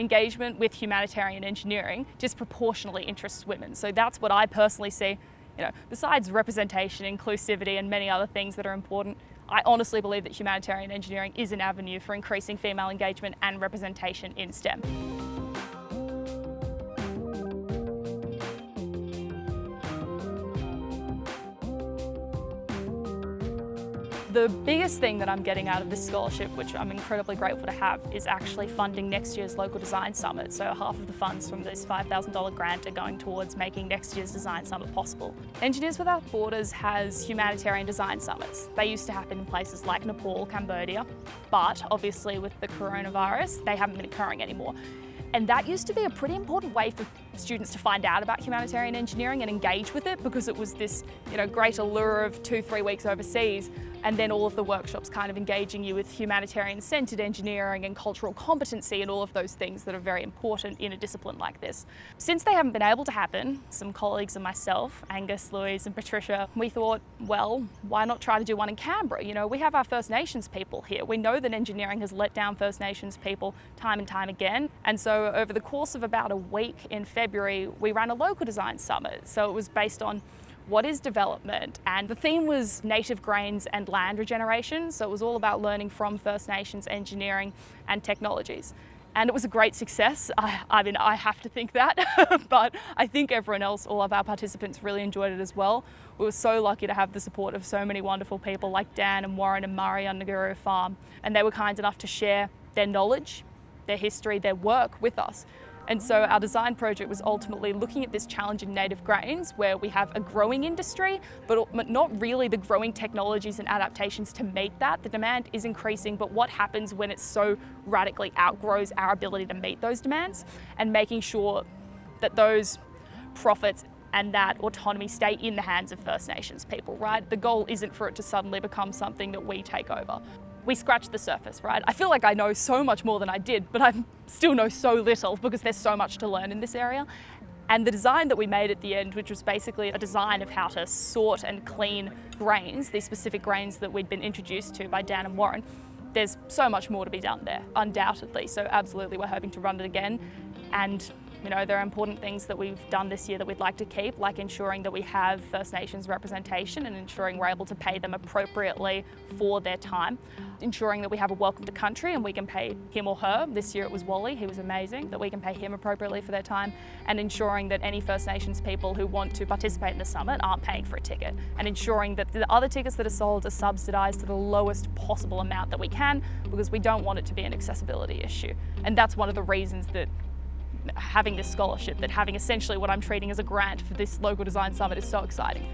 engagement with humanitarian engineering disproportionately interests women. So that's what I personally see. Besides representation, inclusivity, and many other things that are important, I honestly believe that humanitarian engineering is an avenue for increasing female engagement and representation in STEM. The biggest thing that I'm getting out of this scholarship, which I'm incredibly grateful to have, is actually funding next year's local design summit. So half of the funds from this $5,000 grant are going towards making next year's design summit possible. Engineers Without Borders has humanitarian design summits. They used to happen in places like Nepal, Cambodia, but obviously with the coronavirus, they haven't been occurring anymore. And that used to be a pretty important way for students to find out about humanitarian engineering and engage with it, because it was this, great allure of 2-3 weeks overseas, and then all of the workshops kind of engaging you with humanitarian-centered engineering and cultural competency and all of those things that are very important in a discipline like this. Since they haven't been able to happen, some colleagues and myself, Angus, Louise and Patricia, we thought, well, why not try to do one in Canberra? We have our First Nations people here. We know that engineering has let down First Nations people time and time again. And so over the course of about a week in February, we ran a local design summit. So it was based on what is development, and the theme was native grains and land regeneration. So it was all about learning from First Nations engineering and technologies. And it was a great success. I mean, I have to think that, but I think everyone else, all of our participants, really enjoyed it as well. We were so lucky to have the support of so many wonderful people like Dan and Warren and Murray on Nguurruu Farm. And they were kind enough to share their knowledge, their history, their work with us. And so our design project was ultimately looking at this challenge in native grains, where we have a growing industry, but not really the growing technologies and adaptations to meet that. The demand is increasing, but what happens when it so radically outgrows our ability to meet those demands, and making sure that those profits and that autonomy stay in the hands of First Nations people, right? The goal isn't for it to suddenly become something that we take over. We scratched the surface, right? I feel like I know so much more than I did, but I still know so little because there's so much to learn in this area. And the design that we made at the end, which was basically a design of how to sort and clean grains, these specific grains that we'd been introduced to by Dan and Warren, there's so much more to be done there, undoubtedly. So absolutely, we're hoping to run it again. And there are important things that we've done this year that we'd like to keep, like ensuring that we have First Nations representation and ensuring we're able to pay them appropriately for their time. Ensuring that we have a welcome to country and we can pay him or her. This year it was Wally, he was amazing, that we can pay him appropriately for their time, and ensuring that any First Nations people who want to participate in the summit aren't paying for a ticket, and ensuring that the other tickets that are sold are subsidised to the lowest possible amount that we can, because we don't want it to be an accessibility issue. And that's one of the reasons that having this scholarship, that having essentially what I'm treating as a grant for this local design summit is so exciting.